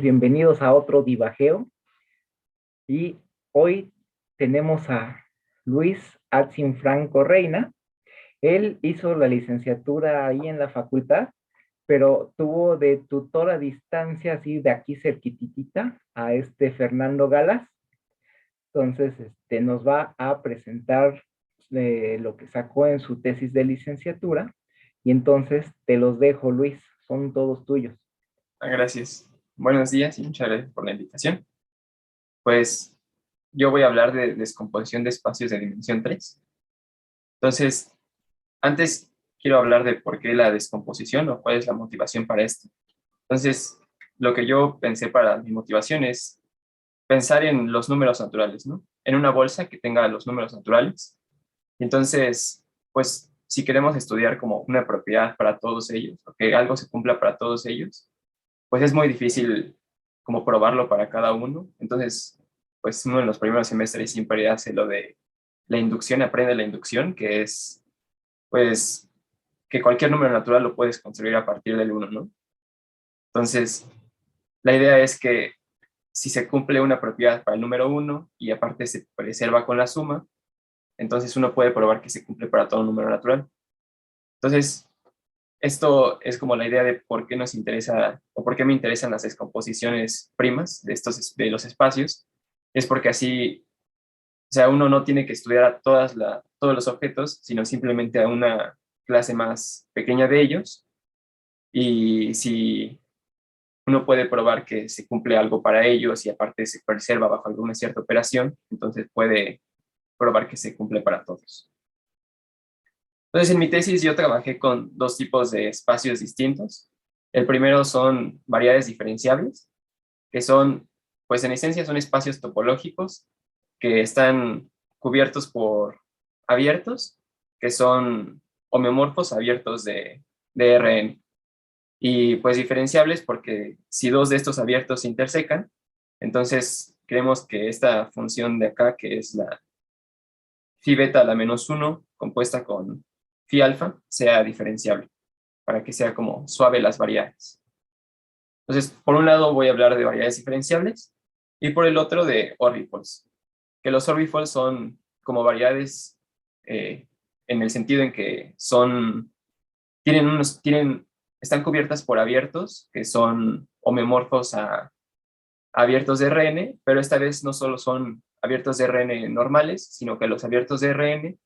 Bienvenidos a otro divageo y hoy tenemos a Luis Atzin Franco Reina. Él hizo la licenciatura ahí en la facultad, pero tuvo de tutor a distancia, así de aquí cerquitita, a este Fernando Galas. Entonces, nos va a presentar lo que sacó en su tesis de licenciatura y entonces te los dejo, Luis, son todos tuyos. Gracias. Buenos días y muchas gracias por la invitación. Pues yo voy a hablar de descomposición de espacios de dimensión 3. Entonces, antes quiero hablar de por qué la descomposición o cuál es la motivación para esto. Entonces, lo que yo pensé para mi motivación es pensar en los números naturales, ¿no? En una bolsa que tenga los números naturales. Entonces, pues si queremos estudiar como una propiedad para todos ellos, o que algo se cumpla para todos ellos, pues es muy difícil como probarlo para cada uno. Entonces, pues uno en los primeros semestres siempre hace lo de la inducción, aprende la inducción, que es, pues, que cualquier número natural lo puedes construir a partir del uno, ¿no? Entonces, la idea es que si se cumple una propiedad para el número uno y aparte se preserva con la suma, entonces uno puede probar que se cumple para todo número natural. Entonces, esto es como la idea de por qué nos interesa o por qué me interesan las descomposiciones primas de los espacios. Es porque así, o sea, uno no tiene que estudiar a todos los objetos, sino simplemente a una clase más pequeña de ellos. Y si uno puede probar que se cumple algo para ellos y aparte se preserva bajo alguna cierta operación, entonces puede probar que se cumple para todos. Entonces, en mi tesis yo trabajé con dos tipos de espacios distintos. El primero son variedades diferenciables, que son, pues en esencia son espacios topológicos que están cubiertos por abiertos, que son homeomorfos abiertos de Rn. Y pues diferenciables porque si dos de estos abiertos se intersecan, entonces creemos que esta función de acá, que es la phi beta a la menos 1, compuesta con phi alfa, sea diferenciable, para que sea como suave las variedades. Entonces, por un lado voy a hablar de variedades diferenciables, y por el otro de orbifolds, que los orbifolds son como variedades en el sentido en que están cubiertas por abiertos, que son homeomorfos a abiertos de Rn, pero esta vez no solo son abiertos de Rn normales, sino que los abiertos de Rn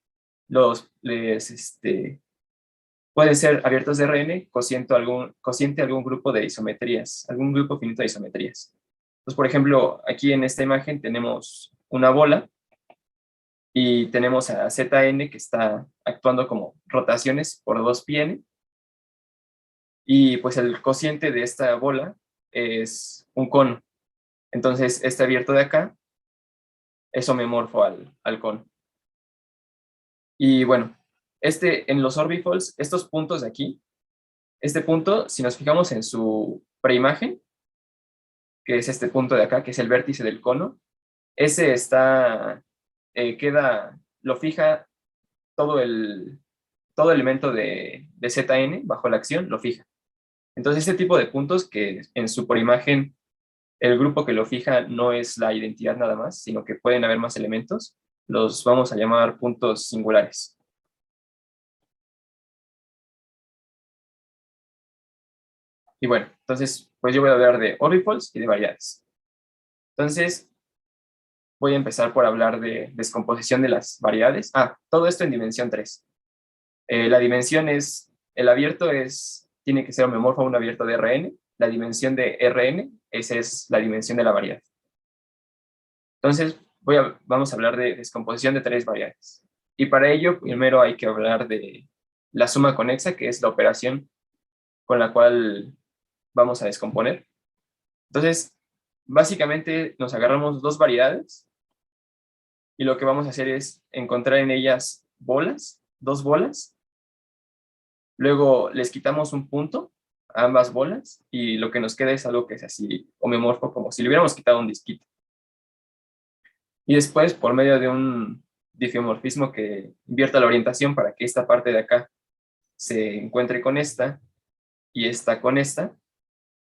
pueden ser abiertos de Rn cociente algún grupo de isometrías, algún grupo finito de isometrías. Entonces, por ejemplo, aquí en esta imagen tenemos una bola y tenemos a Zn que está actuando como rotaciones por 2πn, y pues el cociente de esta bola es un cono. Entonces, este abierto de acá es homeomorfo al cono. Y bueno, en los orbifolds, estos puntos de aquí, este punto, si nos fijamos en su preimagen, que es este punto de acá, que es el vértice del cono, ese lo fija todo elemento de Zn bajo la acción, lo fija. Entonces, este tipo de puntos que en su preimagen el grupo que lo fija no es la identidad nada más, sino que pueden haber más elementos, los vamos a llamar puntos singulares. Y bueno, entonces, pues yo voy a hablar de orbifolds y de variedades. Entonces, voy a empezar por hablar de descomposición de las variedades. Todo esto en dimensión 3. La dimensión el abierto tiene que ser homeomorfo a un abierto de Rn. La dimensión de Rn, esa es la dimensión de la variedad. Entonces, vamos a hablar de descomposición de 3 variedades. Y para ello, primero hay que hablar de la suma conexa, que es la operación con la cual vamos a descomponer. Entonces, básicamente nos agarramos dos variedades y lo que vamos a hacer es encontrar en ellas dos bolas. Luego les quitamos un punto a ambas bolas y lo que nos queda es algo que es así homeomorfo, como si le hubiéramos quitado un disquito. Y después, por medio de un diffeomorfismo que invierta la orientación para que esta parte de acá se encuentre con esta y esta con esta,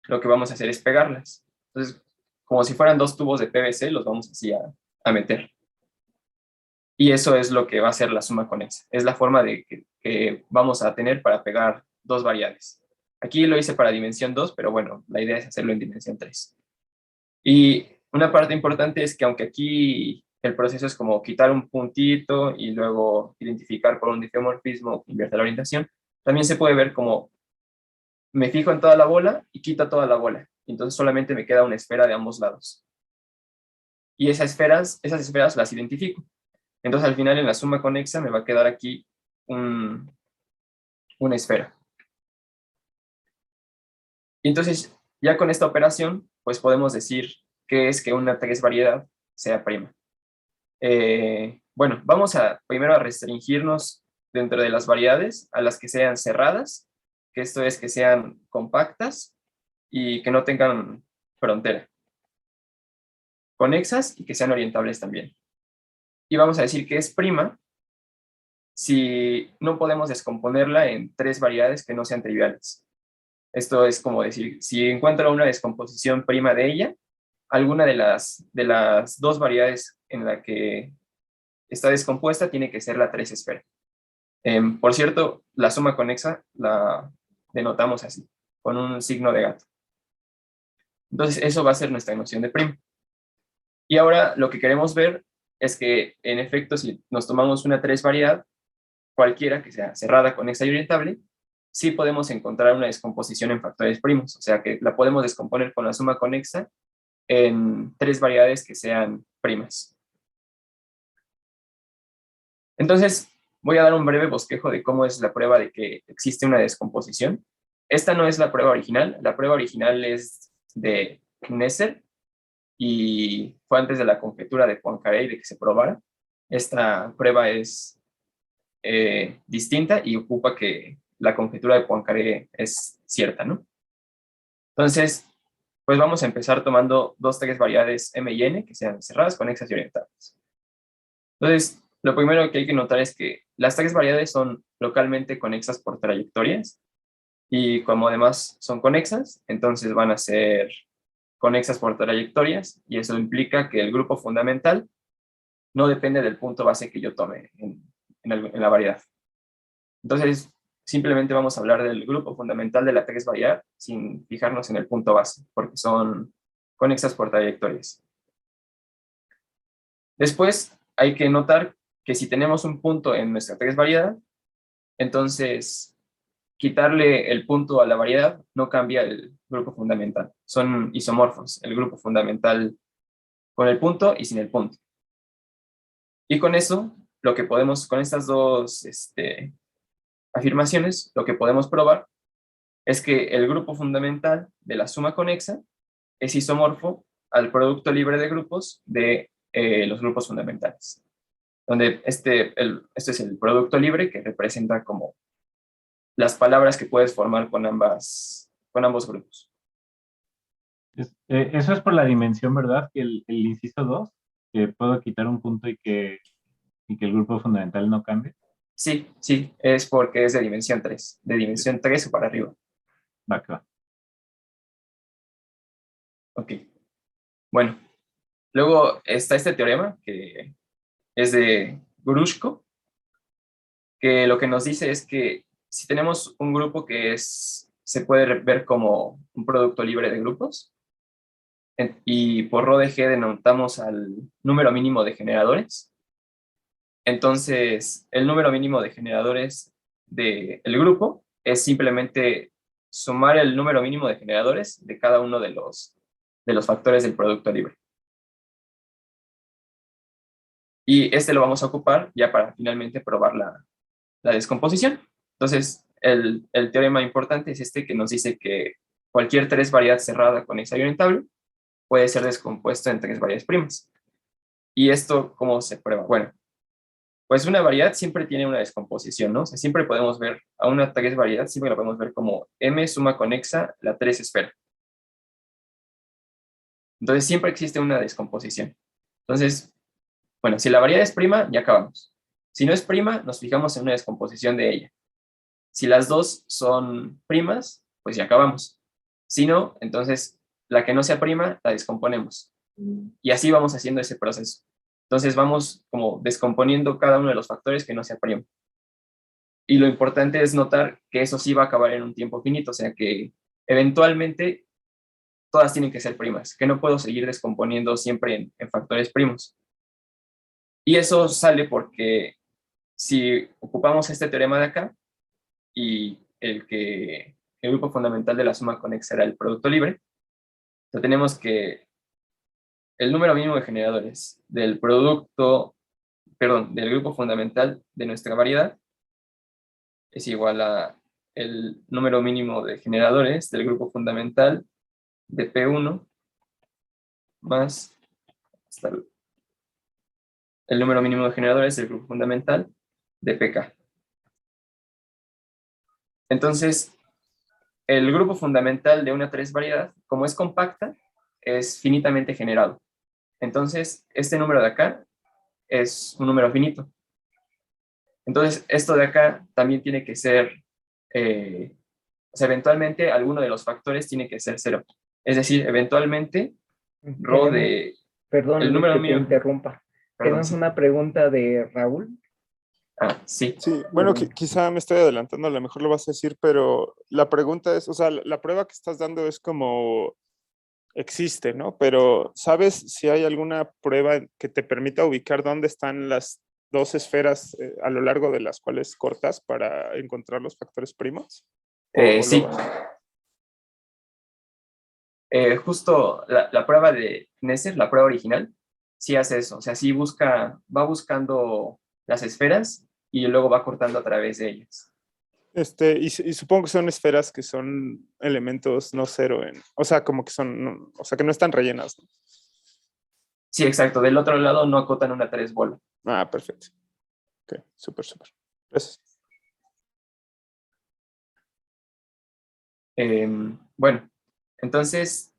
lo que vamos a hacer es pegarlas. Entonces, como si fueran dos tubos de PVC, los vamos así a meter. Y eso es lo que va a ser la suma conexa. Es la forma de que vamos a tener para pegar dos variables. Aquí lo hice para dimensión 2, pero bueno, la idea es hacerlo en dimensión 3. Y una parte importante es que aunque aquí el proceso es como quitar un puntito y luego identificar por un difeomorfismo, invierte la orientación, también se puede ver como me fijo en toda la bola y quito toda la bola. Entonces solamente me queda una esfera de ambos lados. Y esas esferas las identifico. Entonces al final en la suma conexa me va a quedar aquí una esfera. Y entonces ya con esta operación, pues podemos decir que es que una tres variedad sea prima. Bueno, vamos primero a restringirnos dentro de las variedades a las que sean cerradas, que esto es que sean compactas y que no tengan frontera, conexas y que sean orientables también. Y vamos a decir que es prima si no podemos descomponerla en tres variedades que no sean triviales. Esto es como decir, si encuentro una descomposición prima de ella, alguna de las dos variedades en la que está descompuesta tiene que ser la tres esfera. Por cierto, la suma conexa la denotamos así, con un signo de gato. Entonces, eso va a ser nuestra noción de prima. Y ahora lo que queremos ver es que, en efecto, si nos tomamos una tres variedad, cualquiera que sea cerrada, conexa y orientable, sí podemos encontrar una descomposición en factores primos, o sea que la podemos descomponer con la suma conexa en tres variedades que sean primas. Entonces, voy a dar un breve bosquejo de cómo es la prueba de que existe una descomposición. Esta no es la prueba original es de Knesser y fue antes de la conjetura de Poincaré y de que se probara. Esta prueba es distinta y ocupa que la conjetura de Poincaré es cierta, ¿no? Entonces, pues vamos a empezar tomando dos tres variedades M y N que sean cerradas, conexas y orientables. Entonces, lo primero que hay que notar es que las tres variedades son localmente conexas por trayectorias y como además son conexas, entonces van a ser conexas por trayectorias y eso implica que el grupo fundamental no depende del punto base que yo tome en la variedad. Entonces, simplemente vamos a hablar del grupo fundamental de la tres variedad sin fijarnos en el punto base, porque son conexas por trayectorias. Después, hay que notar que si tenemos un punto en nuestra tres variedad, entonces quitarle el punto a la variedad no cambia el grupo fundamental. Son isomorfos, el grupo fundamental con el punto y sin el punto. Y con eso, con estas dos afirmaciones, lo que podemos probar es que el grupo fundamental de la suma conexa es isomorfo al producto libre de grupos de los grupos fundamentales. Donde este es el producto libre que representa como las palabras que puedes formar con ambos grupos. Eso es por la dimensión, ¿verdad? Que el inciso 2, que puedo quitar un punto y que el grupo fundamental no cambie. Sí, es porque es de dimensión 3, de dimensión 3 o para arriba. Va, que va. Ok. Bueno, luego está este teorema que es de Grushko, que lo que nos dice es que si tenemos un grupo que se puede ver como un producto libre de grupos, y por ρ de g denotamos al número mínimo de generadores, entonces el número mínimo de generadores del grupo es simplemente sumar el número mínimo de generadores de cada uno de los factores del producto libre. Y lo vamos a ocupar ya para finalmente probar la descomposición. Entonces, el teorema importante es que nos dice que cualquier tres variedad cerrada conexa y orientable puede ser descompuesto en tres variedades primas. ¿Y esto cómo se prueba? Bueno, pues una variedad siempre tiene una descomposición, ¿no? O sea, siempre podemos ver a una tres variedad, siempre la podemos ver como M suma conexa la tres esfera. Entonces, siempre existe una descomposición. Entonces, bueno, si la variedad es prima, ya acabamos. Si no es prima, nos fijamos en una descomposición de ella. Si las dos son primas, pues ya acabamos. Si no, entonces la que no sea prima la descomponemos. Y así vamos haciendo ese proceso. Entonces vamos como descomponiendo cada uno de los factores que no sea prima. Y lo importante es notar que eso sí va a acabar en un tiempo finito, o sea que eventualmente todas tienen que ser primas, que no puedo seguir descomponiendo siempre en factores primos. Y eso sale porque si ocupamos este teorema de acá y el grupo fundamental de la suma conexa era el producto libre, entonces tenemos que el número mínimo de generadores del del grupo fundamental de nuestra variedad es igual a el número mínimo de generadores del grupo fundamental de P1 más hasta el número mínimo de generadores del grupo fundamental de PK. Entonces, el grupo fundamental de una 3 variedad, como es compacta, es finitamente generado. Entonces, este número de acá es un número finito. Entonces, esto de acá también tiene que ser, o sea, eventualmente alguno de los factores tiene que ser 0. Es decir, eventualmente, rho Tenemos, de perdón el Luis número que te mío. interrumpa. Perdón, Tenemos sí. una pregunta de Raúl. Ah, sí. Sí, bueno, quizá me estoy adelantando, a lo mejor lo vas a decir, pero la pregunta es, o sea, la prueba que estás dando es como existe, ¿no? Pero ¿sabes si hay alguna prueba que te permita ubicar dónde están las dos esferas a lo largo de las cuales cortas para encontrar los factores primos? Sí. Justo la prueba de Kneser, la prueba original, sí hace eso. O sea, sí va buscando las esferas y luego va cortando a través de ellas. Y supongo que son esferas que son elementos no cero, o sea, como que son, o sea, que no están rellenas, ¿no? Sí, exacto. Del otro lado no acotan una 3 bola. Ah, perfecto. Ok, súper. Gracias. Bueno, entonces,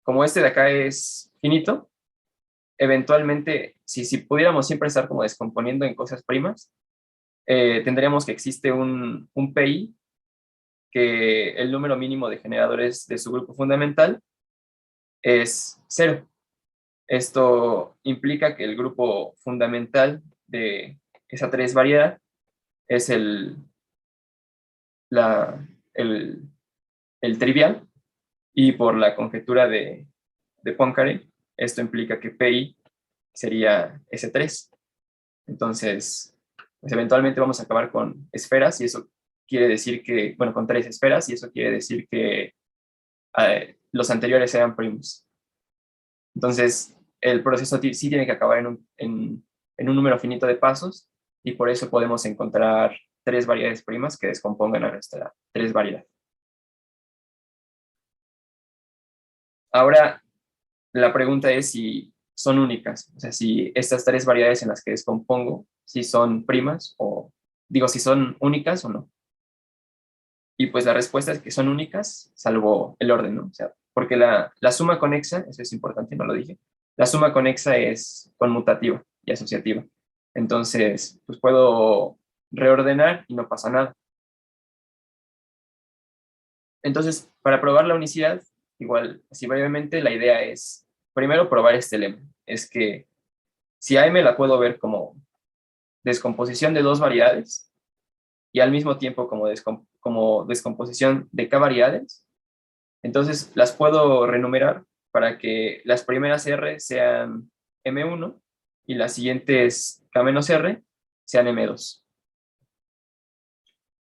como este de acá es finito, eventualmente, si pudiéramos siempre estar como descomponiendo en cosas primas, tendríamos que existe un PI que el número mínimo de generadores de su grupo fundamental es 0. Esto implica que el grupo fundamental de esa 3 variedad es la, el, el trivial, y por la conjetura de Poincaré, esto implica que PI sería S3. Entonces, pues eventualmente vamos a acabar con esferas, y eso quiere decir que, bueno, con 3 esferas, y eso quiere decir que los anteriores sean primos. Entonces, el proceso sí tiene que acabar en un número finito de pasos, y por eso podemos encontrar 3 variedades primas que descompongan a nuestra 3 variedad. Ahora, la pregunta es si son únicas, o sea, si estas 3 variedades en las que descompongo, si son primas o, digo, si son únicas o no. Y pues la respuesta es que son únicas, salvo el orden, ¿no? O sea, porque la suma conexa, eso es importante, no lo dije, la suma conexa es conmutativa y asociativa. Entonces, pues puedo reordenar y no pasa nada. Entonces, para probar la unicidad, igual, así brevemente, la idea es, primero, probar este lema. Es que si a m la puedo ver como descomposición de 2 variedades y al mismo tiempo como descomposición de k variedades, entonces las puedo renumerar para que las primeras R sean M1 y las siguientes K-R sean M2.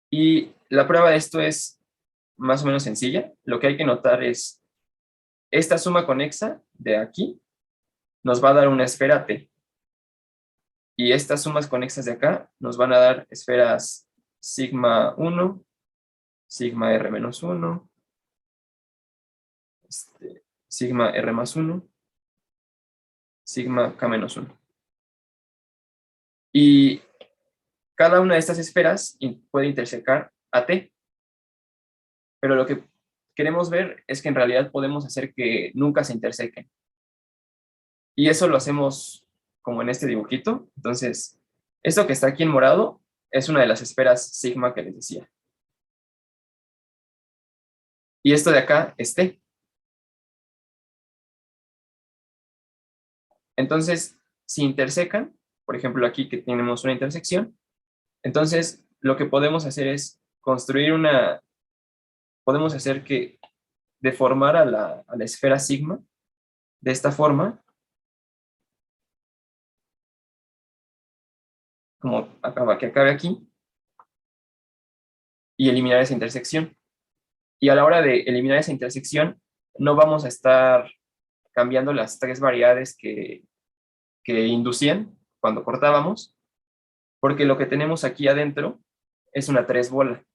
Y la prueba de esto es más o menos sencilla. Lo que hay que notar es esta suma conexa de aquí nos va a dar una esfera T. Y estas sumas conexas de acá nos van a dar esferas sigma 1, sigma R menos 1, sigma R más 1, sigma K menos 1. Y cada una de estas esferas puede intersecar a T. Pero lo que queremos ver es que en realidad podemos hacer que nunca se intersequen. Y eso lo hacemos como en este dibujito. Entonces, esto que está aquí en morado es una de las esferas sigma que les decía. Y esto de acá es T. Entonces, si intersecan, por ejemplo aquí que tenemos una intersección, entonces lo que podemos hacer es construir podemos hacer que deformar a la esfera sigma de esta forma, como que acabe aquí, y eliminar esa intersección. Y a la hora de eliminar esa intersección, no vamos a estar cambiando las tres variedades que inducían cuando cortábamos, porque lo que tenemos aquí adentro es una 3 bola,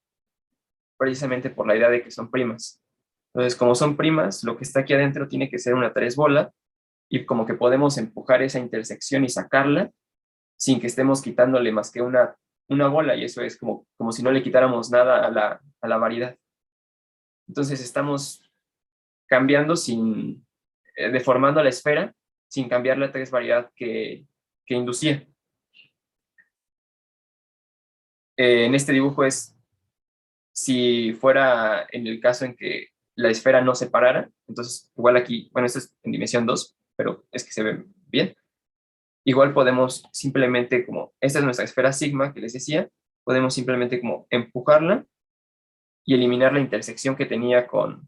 precisamente por la idea de que son primas. Entonces, como son primas, lo que está aquí adentro tiene que ser una 3 bola, y como que podemos empujar esa intersección y sacarla sin que estemos quitándole más que una bola, y eso es como si no le quitáramos nada a la variedad. Entonces estamos cambiando deformando la esfera sin cambiar la 3 variedad que inducía. En este dibujo es si fuera en el caso en que la esfera no se parara, entonces igual aquí, bueno, esto es en dimensión 2, pero es que se ve bien. Igual podemos simplemente esta es nuestra esfera sigma que les decía, podemos simplemente como empujarla y eliminar la intersección que tenía con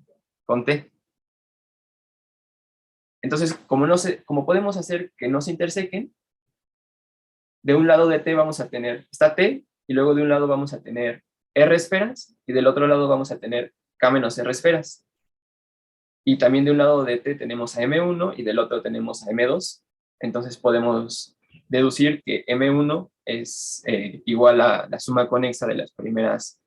T. Entonces, como podemos hacer que no se intersequen, de un lado de T vamos a tener, está T, y luego de un lado vamos a tener R esferas, y del otro lado vamos a tener K menos R esferas. Y también de un lado de T tenemos a M1 y del otro tenemos a M2. Entonces podemos deducir que M1 es igual a la suma conexa de las primeras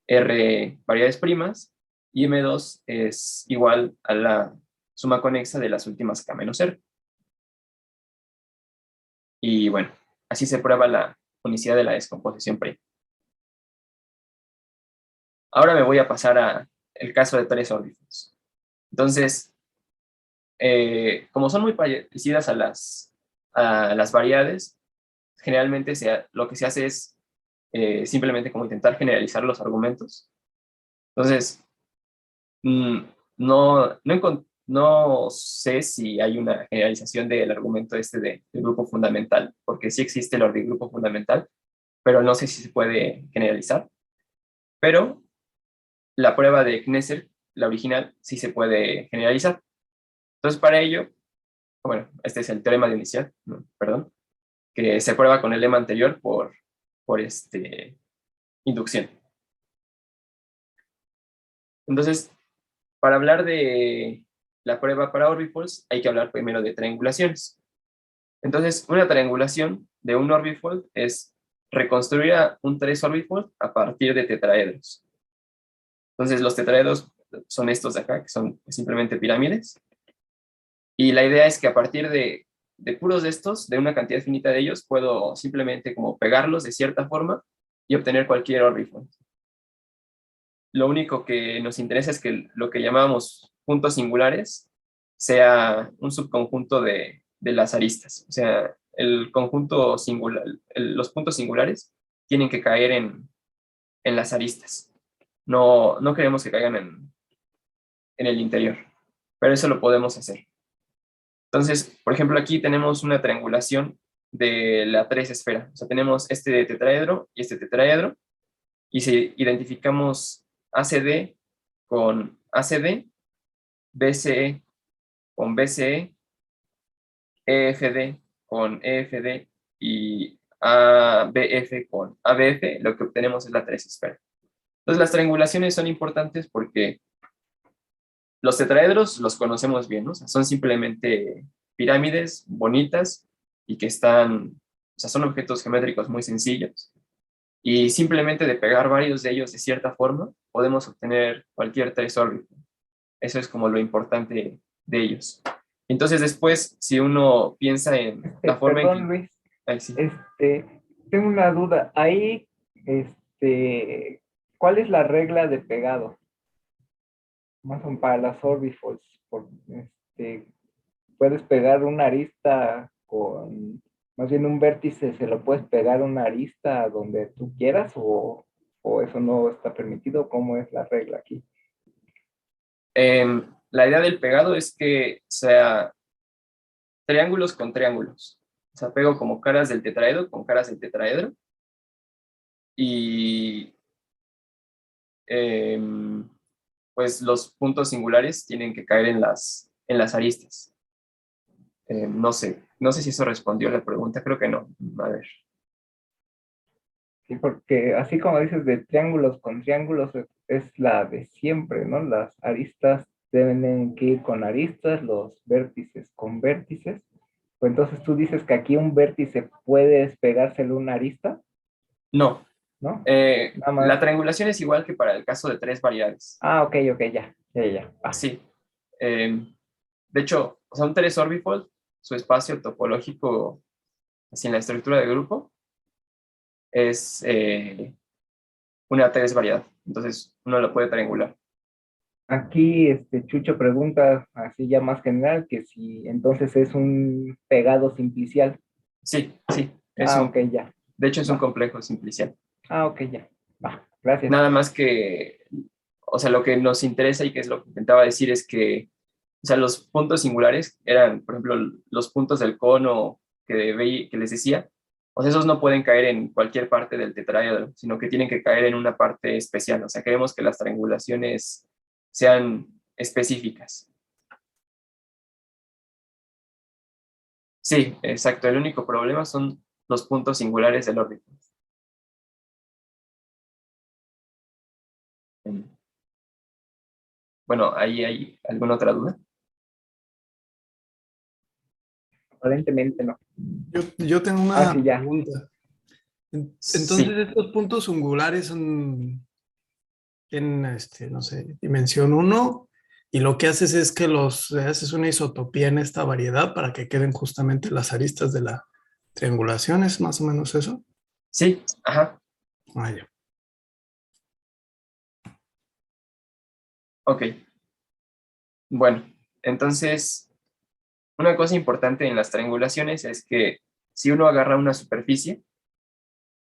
R variedades primas, y M2 es igual a la suma conexa de las últimas K menos R. Y bueno, así se prueba la unicidad de la descomposición prima. Ahora me voy a pasar a el caso de 3 órbitos. Entonces, como son muy parecidas a las variedades, generalmente lo que se hace es simplemente como intentar generalizar los argumentos. Entonces, no sé si hay una generalización del argumento del grupo fundamental, porque sí existe el grupo fundamental, pero no sé si se puede generalizar. Pero la prueba de Kneser, la original, sí se puede generalizar. Entonces, para ello, bueno, este es el teorema de unidad, ¿no? Perdón, que se prueba con el lema anterior por inducción. Entonces, para hablar de la prueba para orbifolds, hay que hablar primero de triangulaciones. Entonces, una triangulación de un orbifold es reconstruir un 3 orbifold a partir de tetraedros. Entonces, los tetraedros son estos de acá, que son simplemente pirámides. Y la idea es que a partir de puros de estos, de una cantidad finita de ellos, puedo simplemente como pegarlos de cierta forma y obtener cualquier orbifold. Lo único que nos interesa es que lo que llamábamos puntos singulares sea un subconjunto de las aristas. O sea, el conjunto singular, los puntos singulares tienen que caer en las aristas. No queremos que caigan en el interior, pero eso lo podemos hacer. Entonces, por ejemplo, aquí tenemos una triangulación de la 3 esfera. O sea, tenemos este tetraedro y este tetraedro, y si identificamos ACD con ACD, BCE con BCE, EFD con EFD y ABF con ABF, lo que obtenemos es la 3 esfera. Entonces, las triangulaciones son importantes porque los tetraedros los conocemos bien, ¿no? O sea, son simplemente pirámides bonitas y que o sea, son objetos geométricos muy sencillos. Y simplemente de pegar varios de ellos de cierta forma, podemos obtener cualquier 3 órbitos. Eso es como lo importante de ellos. Entonces después, si uno piensa en la forma Perdón, en que... Luis, Ay, sí. tengo una duda. Ahí, ¿cuál es la regla de pegado? Más o menos para las orbifolds. Puedes pegar una arista más bien un vértice, se lo puedes pegar una arista donde tú quieras o eso no está permitido. ¿Cómo es la regla aquí? La idea del pegado es que sea triángulos con triángulos. O sea, pego como caras del tetraedro con caras del tetraedro. Y pues los puntos singulares tienen que caer en las aristas. No sé si eso respondió a la pregunta, creo que no. A ver. Sí, porque así como dices de triángulos con triángulos es la de siempre, ¿no? Las aristas deben que ir con aristas, los vértices con vértices. Pues entonces tú dices que aquí un vértice puede despegárselo una arista, No. ¿no? Nada La más. triangulación es igual que para el caso de tres variables. Ah, ok, ok, ya. Ah, Sí. De hecho, o sea, un 3 orbifold, su espacio topológico, así en la estructura de grupo, es una 3 variedad. Entonces, uno lo puede triangular. aquí Chucho pregunta así ya más general que si entonces es un pegado simplicial. Sí. Ah, ok, ya. De hecho, es un Va. complejo simplicial. Ah, ok, ya. Va, gracias. Nada más que, o sea, lo que nos interesa y que es lo que intentaba decir es que, o sea, los puntos singulares eran, por ejemplo, los puntos del cono que les decía, o sea, esos no pueden caer en cualquier parte del tetraedro, sino que tienen que caer en una parte especial. O sea, queremos que las triangulaciones sean específicas. Sí, exacto. El único problema son los puntos singulares del órbita. Bueno, ¿ahí hay alguna otra duda? Aparentemente no. Yo tengo Ah, una sí, ya. pregunta. Sí, Entonces, estos puntos singulares son en, no sé, dimensión uno, y lo que haces es que haces una isotopía en esta variedad para que queden justamente las aristas de la triangulación, ¿es más o menos eso? sí, ajá, Ah, ya. ok. Bueno, entonces, una cosa importante en las triangulaciones es que si uno agarra una superficie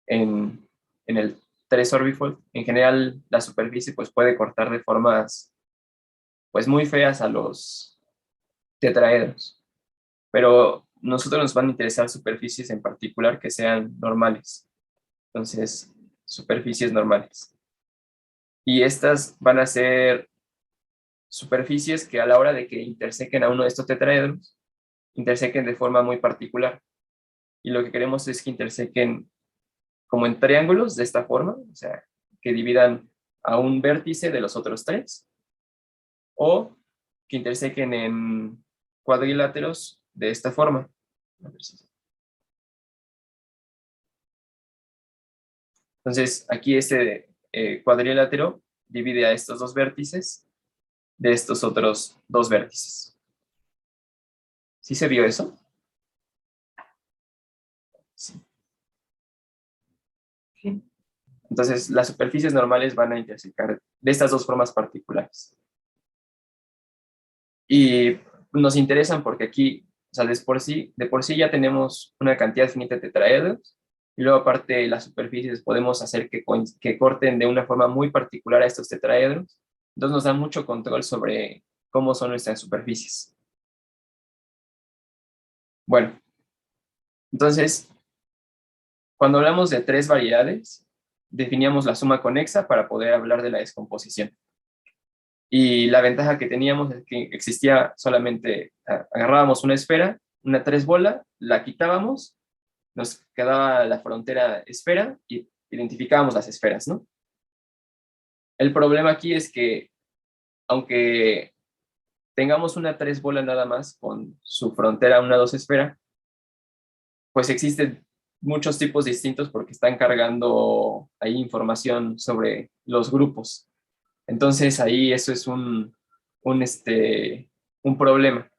en el 3 orbifold, en general la superficie pues puede cortar de formas pues muy feas a los tetraedros, pero nosotros nos van a interesar superficies en particular que sean normales. Entonces, superficies normales. Y estas van a ser superficies que a la hora de que intersequen a uno de estos tetraedros, intersequen de forma muy particular. Y lo que queremos es que intersequen como en triángulos de esta forma, o sea, que dividan a un vértice de los otros tres, o que intersequen en cuadriláteros de esta forma. Entonces, aquí este cuadrilátero divide a estos dos vértices de estos otros dos vértices. ¿Sí se vio eso? Sí. Sí. Entonces, las superficies normales van a intersecar de estas dos formas particulares. Y nos interesan porque aquí, o sea, de por sí ya tenemos una cantidad finita de tetraedros, y luego aparte las superficies podemos hacer que corten de una forma muy particular a estos tetraedros. Entonces nos da mucho control sobre cómo son nuestras superficies. Bueno, entonces, cuando hablamos de tres variedades, definíamos la suma conexa para poder hablar de la descomposición. Y la ventaja que teníamos es que existía solamente, agarrábamos una esfera, una tres bola, la quitábamos, nos quedaba la frontera esfera y identificábamos las esferas, ¿no? El problema aquí es que, aunque tengamos una tres bola nada más con su frontera una dos esfera, pues existen muchos tipos distintos porque están cargando ahí información sobre los grupos. Entonces ahí eso es un problema.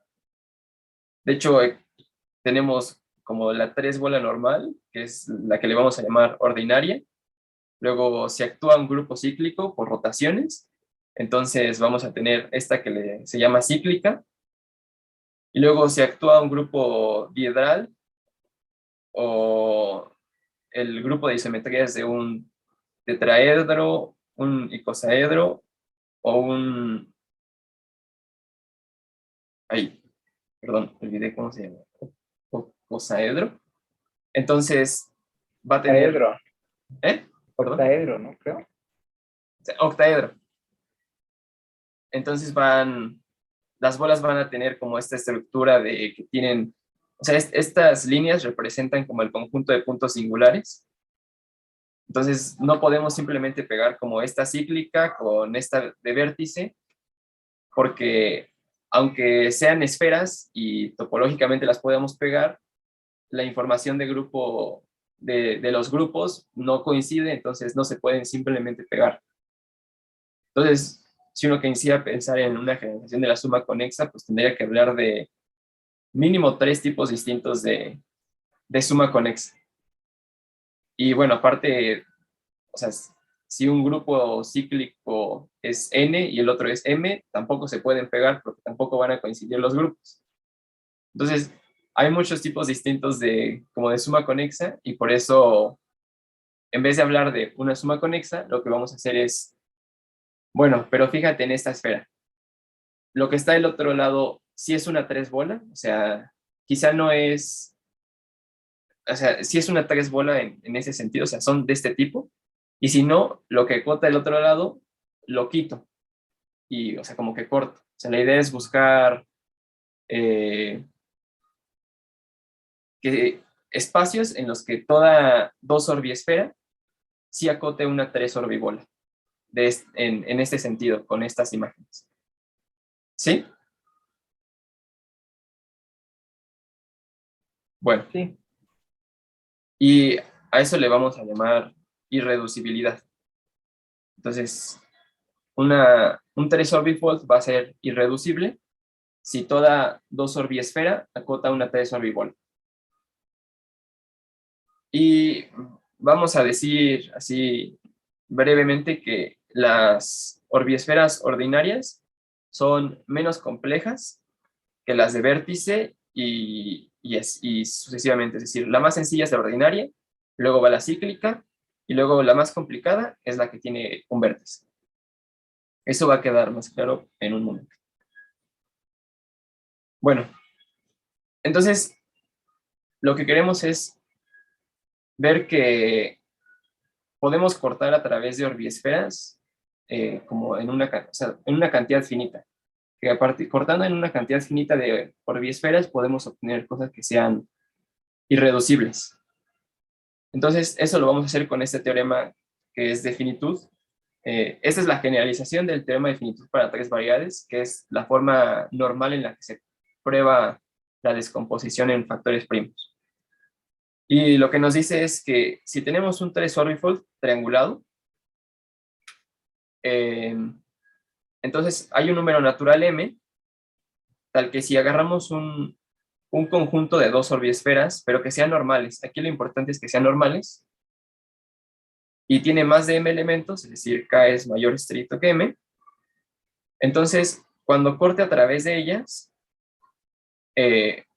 De hecho, tenemos como la tres bola normal, que es la que le vamos a llamar ordinaria. Luego, si actúa un grupo cíclico por rotaciones, entonces vamos a tener esta que se llama cíclica. Y luego, si actúa un grupo diedral o el grupo de isometrías de un tetraedro, un icosaedro o un... Ahí. perdón, olvidé cómo se llama, ocaedro. Entonces va a tener, Octaedro. Perdón, Octaedro, ¿no? Creo. octaedro. Entonces las bolas van a tener como esta estructura de que tienen, o sea, estas líneas representan como el conjunto de puntos singulares. Entonces no podemos simplemente pegar como esta cíclica con esta de vértice, porque aunque sean esferas y topológicamente las podemos pegar, la información de grupo de los grupos no coincide, entonces no se pueden simplemente pegar. Entonces, si uno quisiera pensar en una generalización de la suma conexa, pues tendría que hablar de mínimo 3 tipos distintos de suma conexa. Y bueno, aparte, o sea, si un grupo cíclico es N y el otro es M, tampoco se pueden pegar porque tampoco van a coincidir los grupos. Entonces, hay muchos tipos distintos como de suma conexa, y por eso, en vez de hablar de una suma conexa, lo que vamos a hacer es, bueno, pero fíjate en esta esfera. Lo que está del otro lado sí es una 3 bola, o sea, quizá no es, o sea, sí es una 3 bola en ese sentido, o sea, son de este tipo, y si no, lo que cota del otro lado, lo quito, y, o sea, como que corto. O sea, la idea es buscar que espacios en los que toda 2 orbiesfera sí acote una 3 orbibola, en este sentido, con estas imágenes. ¿Sí? Bueno, Sí. y a eso le vamos a llamar irreducibilidad. Entonces, un 3 orbifold va a ser irreducible si toda 2 orbiesfera acota una 3 orbibola. Y vamos a decir así brevemente que las orbiesferas ordinarias son menos complejas que las de vértice y sucesivamente. Es decir, la más sencilla es la ordinaria, luego va la cíclica, y luego la más complicada es la que tiene un vértice. Eso va a quedar más claro en un momento. Bueno, entonces lo que queremos es ver que podemos cortar a través de orbiesferas como en o sea, en una cantidad finita. Que aparte, cortando en una cantidad finita de orbiesferas, podemos obtener cosas que sean irreducibles. Entonces, eso lo vamos a hacer con este teorema que es de finitud. Esta es la generalización del teorema de finitud para 3 variedades, que es la forma normal en la que se prueba la descomposición en factores primos. Y lo que nos dice es que si tenemos un 3 orbifold triangulado, entonces hay un número natural m, tal que si agarramos un conjunto de 2 orbiesferas, pero que sean normales, aquí lo importante es que sean normales, y tiene más de m elementos, es decir, k es mayor estricto que m, entonces cuando corte a través de ellas,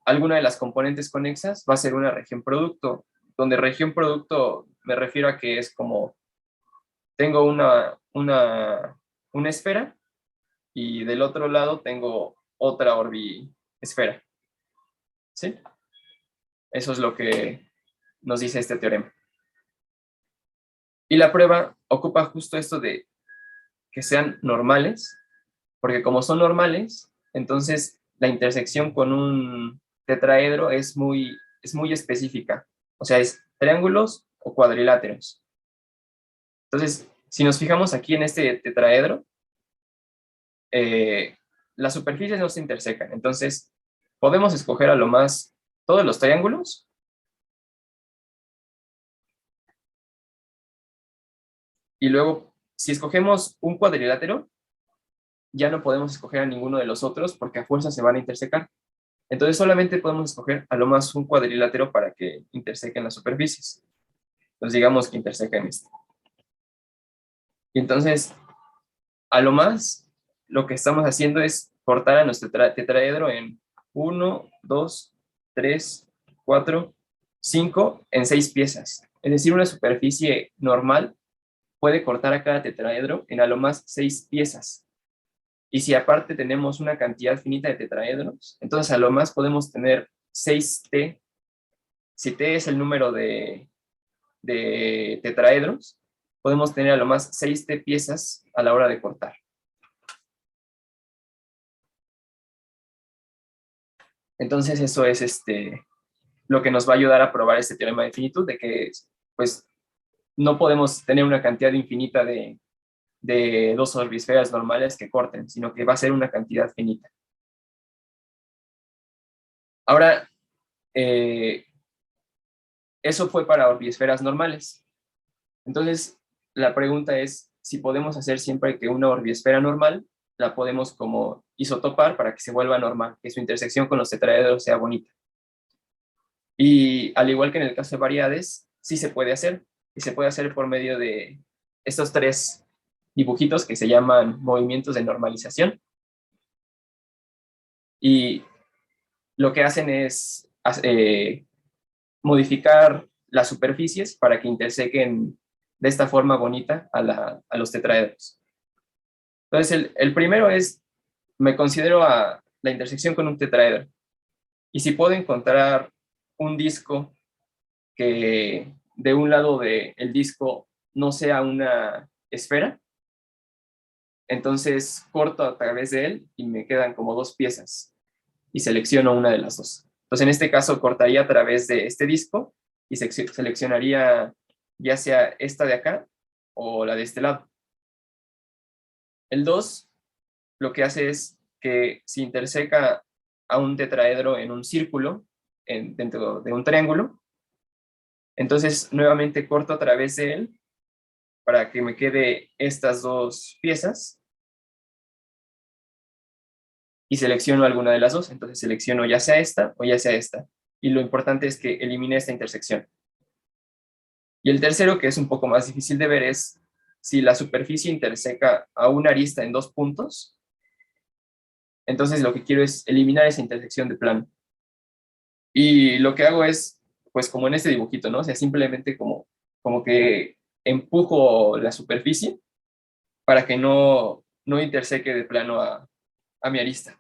alguna de las componentes conexas va a ser una región producto, donde región producto me refiero a que es como, tengo una esfera, y del otro lado tengo otra orbiesfera. ¿Sí? Eso es lo que nos dice este teorema. Y la prueba ocupa justo esto de que sean normales, porque como son normales, entonces la intersección con un tetraedro es muy específica. O sea, es triángulos o cuadriláteros. Entonces, si nos fijamos aquí en este tetraedro, las superficies no se intersecan. Entonces, podemos escoger a lo más todos los triángulos, y luego, si escogemos un cuadrilátero, ya no podemos escoger a ninguno de los otros porque a fuerza se van a intersecar. Entonces solamente podemos escoger a lo más un cuadrilátero para que intersequen las superficies. Entonces digamos que intersecan este. Y entonces, a lo más, lo que estamos haciendo es cortar a nuestro tetraedro en 1, 2, 3, 4, 5, en 6 piezas. Es decir, una superficie normal puede cortar a cada tetraedro en a lo más 6 piezas. Y si aparte tenemos una cantidad finita de tetraedros, entonces a lo más podemos tener 6T. Si T es el número de tetraedros, podemos tener a lo más 6T piezas a la hora de cortar. Entonces eso es lo que nos va a ayudar a probar este teorema de finitud, de que pues, no podemos tener una cantidad infinita de dos orbisferas normales que corten, sino que va a ser una cantidad finita. Ahora, eso fue para orbisferas normales. Entonces, la pregunta es si podemos hacer siempre que una orbiesfera normal la podemos como isotopar para que se vuelva normal, que su intersección con los tetraedros sea bonita. Y al igual que en el caso de variades, sí se puede hacer, y se puede hacer por medio de estos 3 dibujitos que se llaman movimientos de normalización. Y lo que hacen es modificar las superficies para que intersequen de esta forma bonita a los tetraedros. Entonces, el primero es, me considero a la intersección con un tetraedro. Y si puedo encontrar un disco que de un lado del disco no sea una esfera, entonces corto a través de él y me quedan como 2 piezas y selecciono una de las 2. Entonces en este caso cortaría a través de este disco y seleccionaría ya sea esta de acá o la de este lado. El 2 lo que hace es que si interseca a un tetraedro en un círculo, dentro de un triángulo, entonces nuevamente corto a través de él para que me quede estas 2 piezas y selecciono alguna de las 2. Entonces selecciono ya sea esta o ya sea esta. Y lo importante es que elimine esta intersección. Y el tercero, que es un poco más difícil de ver, es si la superficie interseca a una arista en 2 puntos, entonces lo que quiero es eliminar esa intersección de plano. Y lo que hago es, pues como en este dibujito, ¿no? O sea, simplemente como que empujo la superficie para que no interseque de plano a mi arista.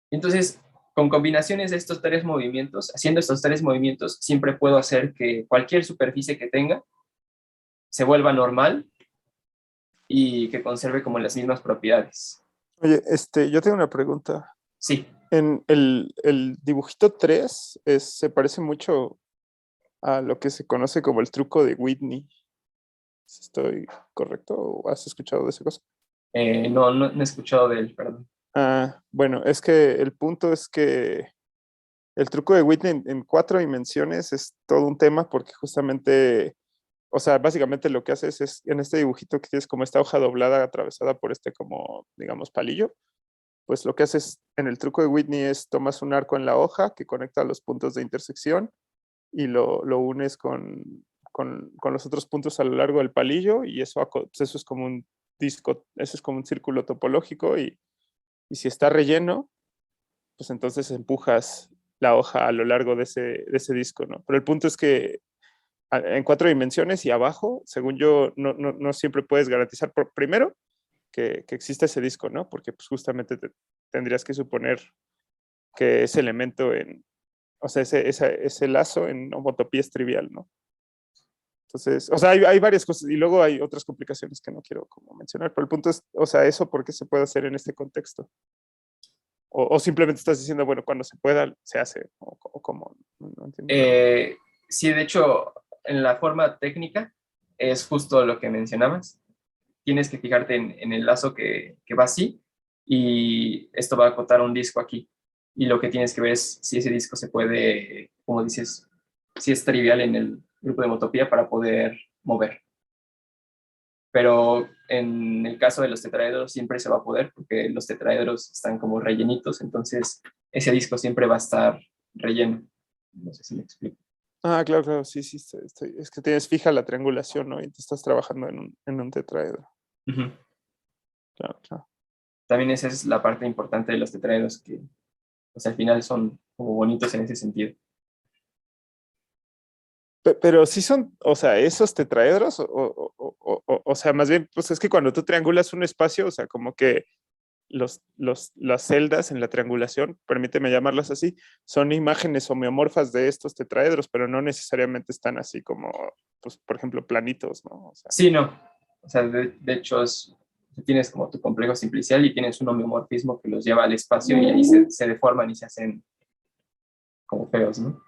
Entonces, con combinaciones de estos 3 movimientos, haciendo estos 3 movimientos, siempre puedo hacer que cualquier superficie que tenga se vuelva normal y que conserve como las mismas propiedades. Oye, yo tengo una pregunta. Sí. En el dibujito 3 se parece mucho a lo que se conoce como el truco de Whitney. ¿Estoy correcto o has escuchado de esa cosa? No he escuchado de él, perdón. Bueno, es que el punto es que el truco de Whitney en 4 dimensiones es todo un tema porque justamente, o sea, básicamente lo que haces es en este dibujito que tienes como esta hoja doblada atravesada por como, digamos, palillo, pues lo que haces en el truco de Whitney es tomas un arco en la hoja que conecta los puntos de intersección y lo unes con los otros puntos a lo largo del palillo y pues eso es como un disco, eso es como un círculo topológico y si está relleno, pues entonces empujas la hoja a lo largo de ese disco, ¿no? Pero el punto es que en 4 dimensiones y abajo, según yo, no siempre puedes garantizar, primero, que exista ese disco, ¿no? Porque pues justamente tendrías que suponer que ese elemento o sea, ese lazo en homotopía es trivial, ¿no? Entonces, o sea, hay varias cosas y luego hay otras complicaciones que no quiero como mencionar, pero el punto es, o sea, eso por qué se puede hacer en este contexto. O simplemente estás diciendo, bueno, cuando se pueda, se hace, o como, no entiendo. Sí, de hecho, en la forma técnica es justo lo que mencionabas. Tienes que fijarte en el lazo que va así y esto va a acotar un disco aquí. Y lo que tienes que ver es si ese disco se puede, como dices, si es trivial en el grupo de homotopía para poder mover. Pero en el caso de los tetraedros siempre se va a poder porque los tetraedros están como rellenitos, entonces ese disco siempre va a estar relleno. No sé si me explico. Claro, sí, es que tienes fija la triangulación, ¿no? Y te estás trabajando en un tetraedro. Uh-huh. Claro. También esa es la parte importante de los tetraedros que, pues al final son como bonitos en ese sentido. Pero sí son, o sea, esos tetraedros, o sea, más bien, pues es que cuando tú triangulas un espacio, o sea, como que las celdas en la triangulación, permíteme llamarlas así, son imágenes homeomorfas de estos tetraedros, pero no necesariamente están así como, pues, por ejemplo, planitos, ¿no? O sea, Sí, no. O sea, de hecho, tienes como tu complejo simplicial y tienes un homeomorfismo que los lleva al espacio y ahí se deforman y se hacen como feos, ¿no?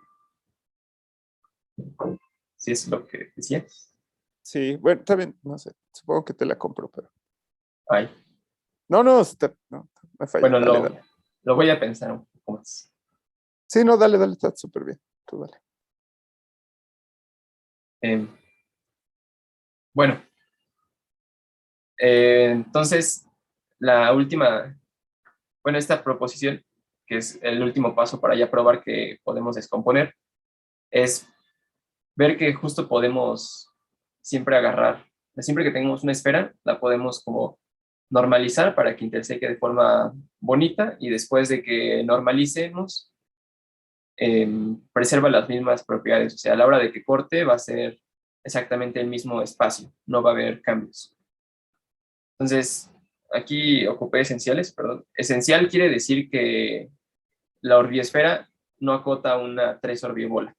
Sí, es lo que decías. sí, bueno, también, no sé, supongo que te la compro, pero... Ay, No, no, no, me falla, bueno, dale, dale. lo voy a pensar un poco más. Sí, no, dale, dale, está súper bien, tú dale. Eh, bueno, entonces, la última, bueno, esta proposición, que es el último paso para ya probar que podemos descomponer, es ver que justo podemos siempre agarrar, siempre que tengamos una esfera, la podemos como normalizar para que interseque de forma bonita y después de que normalicemos, preserva las mismas propiedades. O sea, a la hora de que corte va a ser exactamente el mismo espacio, no va a haber cambios. Entonces, aquí ocupé esenciales, perdón. Esencial quiere decir que la orbiesfera no acota una 3 orbibola.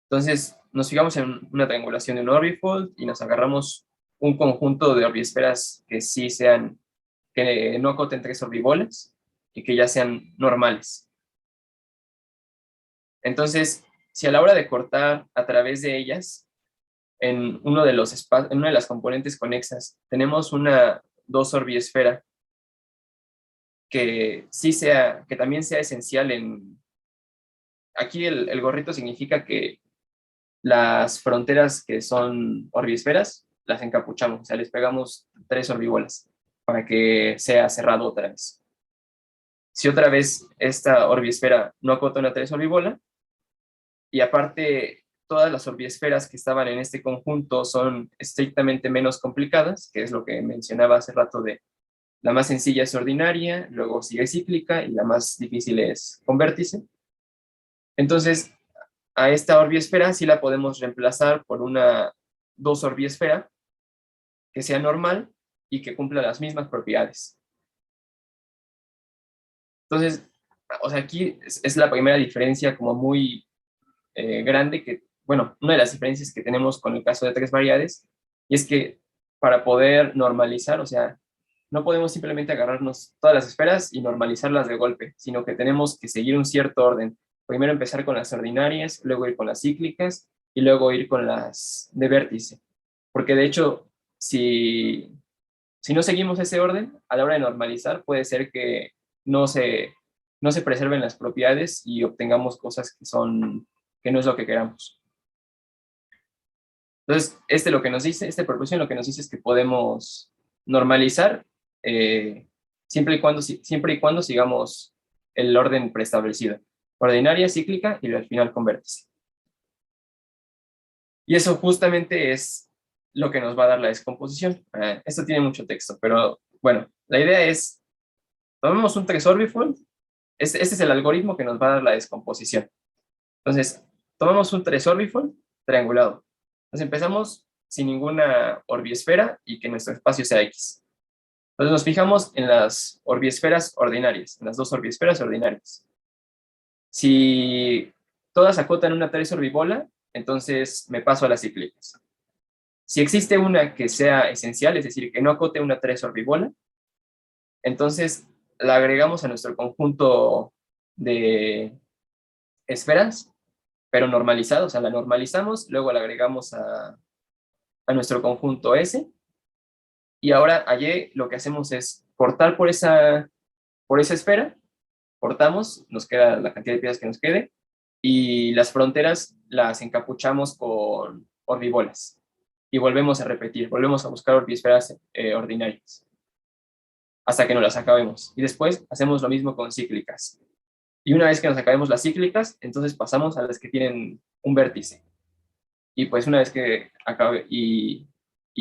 Entonces, nos fijamos en una triangulación de un orbifold y nos agarramos un conjunto de orbiesferas que sí sean, que no acoten 3 orbibolas y que ya sean normales. Entonces, si a la hora de cortar a través de ellas, en uno de los en una de las componentes conexas, tenemos una 2 orbiesfera que sí sea, que también sea esencial en, aquí el gorrito significa que las fronteras que son orbiesferas las encapuchamos, o sea, les pegamos 3 orbibolas para que sea cerrado otra vez. Si otra vez esta orbiesfera no acota una 3 orbibola, y aparte todas las orbiesferas que estaban en este conjunto son estrictamente menos complicadas, que es lo que mencionaba hace rato de la más sencilla es ordinaria, luego sigue cíclica y la más difícil es con vértice. Entonces, a esta orbiesfera sí la podemos reemplazar por una 2 orbiesfera que sea normal y que cumpla las mismas propiedades. Entonces, o sea, aquí es la primera diferencia como muy grande que, bueno, una de las diferencias que tenemos con el caso de 3 variedades, y es que para poder normalizar, o sea, no podemos simplemente agarrarnos todas las esferas y normalizarlas de golpe, sino que tenemos que seguir un cierto orden. Primero empezar con las ordinarias, luego ir con las cíclicas y luego ir con las de vértice. Porque de hecho, si no seguimos ese orden, a la hora de normalizar puede ser que no se, no se preserven las propiedades y obtengamos cosas que no es lo que queramos. Entonces, lo que nos dice, esta proposición lo que nos dice es que podemos normalizar siempre y cuando sigamos el orden preestablecido. Ordinaria, cíclica y al final con vértice. Y eso justamente es lo que nos va a dar la descomposición. Esto tiene mucho texto, pero bueno, la idea es, tomemos un 3 orbifold, este es el algoritmo que nos va a dar la descomposición. Entonces, tomamos un 3 orbifold triangulado. Entonces empezamos sin ninguna orbiesfera y que nuestro espacio sea X. Entonces nos fijamos en las orbiesferas ordinarias, en las 2 orbiesferas ordinarias. Si todas acotan una 3 orbibola, entonces me paso a las cíclicas. Si existe una que sea esencial, es decir, que no acote una 3 orbibola, entonces la agregamos a nuestro conjunto de esferas, pero normalizado, o sea, la normalizamos, luego la agregamos a nuestro conjunto S, y ahora allí lo que hacemos es cortar por esa esfera, cortamos, nos queda la cantidad de piezas que nos quede, y las fronteras las encapuchamos con orbibolas. Y volvemos a repetir, volvemos a buscar orbiesferas ordinarias, hasta que nos las acabemos. Y después hacemos lo mismo con cíclicas. Y una vez que nos acabemos las cíclicas, entonces pasamos a las que tienen un vértice. Y pues una vez que acabe, y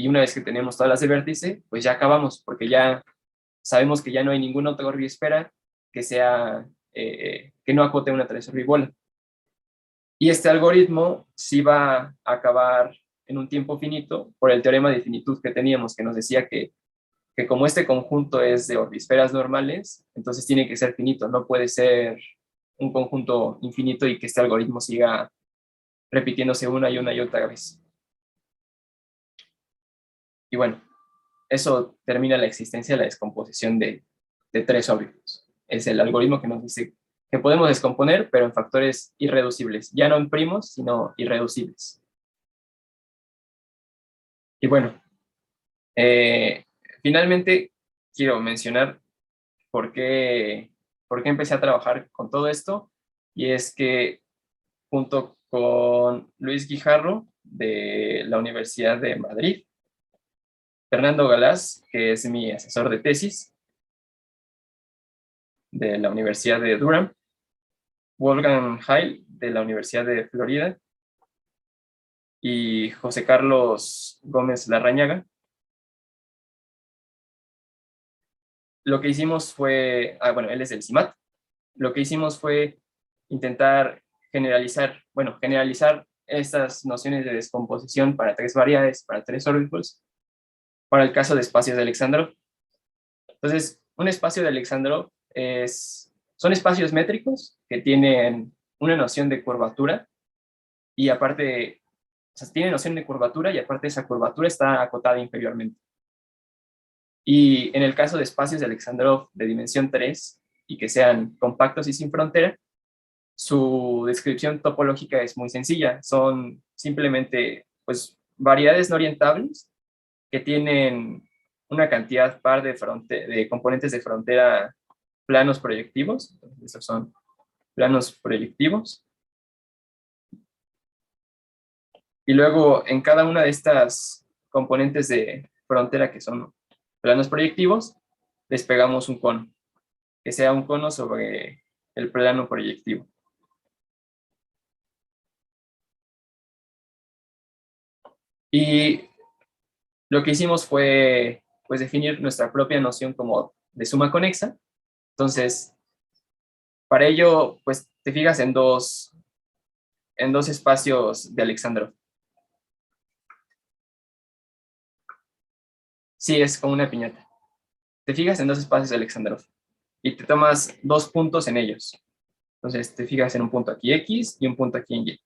una vez que tenemos todas las de vértice, pues ya acabamos, porque ya sabemos que ya no hay ninguna otra orbiesfera que sea, que no acote una 3 orbibola. Y este algoritmo sí va a acabar en un tiempo finito por el teorema de finitud que teníamos, que nos decía que como este conjunto es de orbisferas normales, entonces tiene que ser finito, no puede ser un conjunto infinito y que este algoritmo siga repitiéndose una y otra vez. Y bueno, eso termina la existencia de la descomposición de tres órbitales. Es el algoritmo que nos dice que podemos descomponer, pero en factores irreducibles, ya no en primos, sino irreducibles. Y bueno, finalmente quiero mencionar por qué empecé a trabajar con todo esto, y es que junto con Luis Guijarro de la Universidad de Madrid, Fernando Galás, que es mi asesor de tesis de la Universidad de Durham, Wolfgang Heil de la Universidad de Florida y José Carlos Gómez Larrañaga. Lo que hicimos fue, bueno, él es del CIMAT, lo que hicimos fue intentar generalizar estas nociones de descomposición para tres variedades, para tres orbitals, para el caso de espacios de Alexandrov. Entonces, un espacio de Alexandrov son espacios métricos que tienen una noción de curvatura y aparte, o sea, tiene noción de curvatura y aparte esa curvatura está acotada inferiormente. Y en el caso de espacios de Alexandrov de dimensión 3 y que sean compactos y sin frontera, su descripción topológica es muy sencilla. Son simplemente pues, variedades no orientables que tienen una cantidad par de componentes de frontera planos proyectivos. Entonces, estos son planos proyectivos. Y luego en cada una de estas componentes de frontera que son planos proyectivos, despegamos un cono, que sea un cono sobre el plano proyectivo. Y lo que hicimos fue pues, definir nuestra propia noción como de suma conexa. Entonces, para ello, pues te fijas en dos espacios de Alexandrov. Sí, es como una piñata. Te fijas en dos espacios de Alexandrov y te tomas dos puntos en ellos. Entonces, te fijas en un punto aquí X y un punto aquí en Y.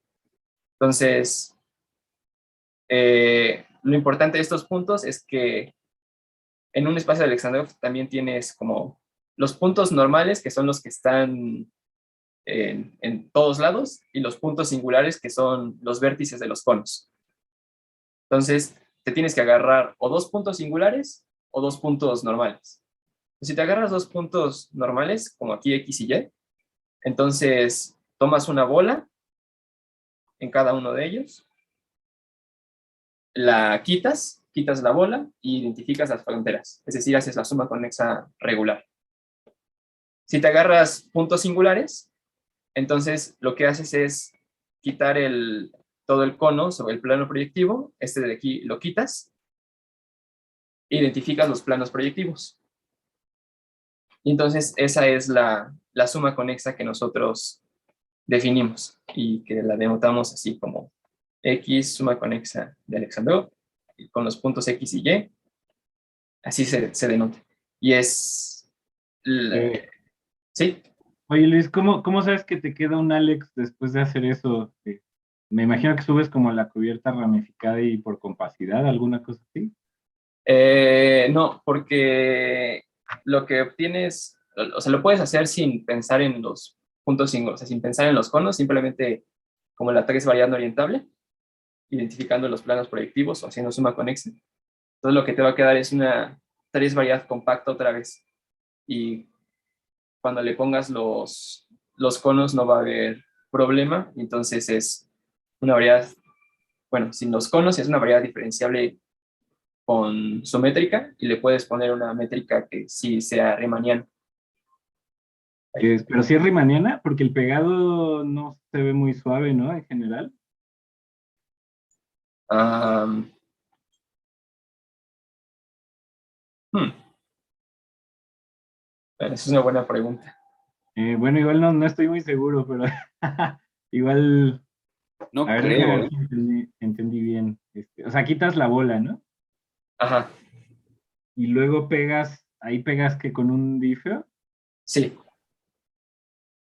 Entonces, lo importante de estos puntos es que en un espacio de Alexandrov también tienes como los puntos normales, que son los que están en todos lados, y los puntos singulares, que son los vértices de los conos. Entonces, te tienes que agarrar o dos puntos singulares o dos puntos normales. Si te agarras dos puntos normales, como aquí X y Y, entonces tomas una bola en cada uno de ellos, la quitas la bola y identificas las fronteras, es decir, haces la suma conexa regular. Si te agarras puntos singulares, entonces lo que haces es quitar todo el cono sobre el plano proyectivo, este de aquí lo quitas, identificas los planos proyectivos. Y entonces esa es la suma conexa que nosotros definimos y que la denotamos así como X suma conexa de Alexandrov, con los puntos X y Y, así se denota. Y es... ¿Sí? Oye, Luis, ¿cómo sabes que te queda un Alex después de hacer eso? Me imagino que subes como la cubierta ramificada y por compacidad, alguna cosa así. No, porque lo que obtienes, o sea, lo puedes hacer sin pensar en los puntos singulares, o sea, sin pensar en los conos, simplemente como la tres variable orientable, identificando los planos proyectivos o haciendo suma conexa. Entonces lo que te va a quedar es una tres variedad compacta otra vez. Y cuando le pongas los conos no va a haber problema. Entonces es una variedad, bueno, sin los conos es una variedad diferenciable con su métrica y le puedes poner una métrica que sí sea riemanniana. Pero sí es riemanniana, porque el pegado no se ve muy suave, ¿no? En general. Um, Esa es una buena pregunta. Bueno, igual no estoy muy seguro, pero igual No A ver, déjame creo, ver ¿eh? si entendí bien. O sea, quitas la bola, ¿no? Ajá, Y luego pegas, ahí pegas que con un difeo. sí,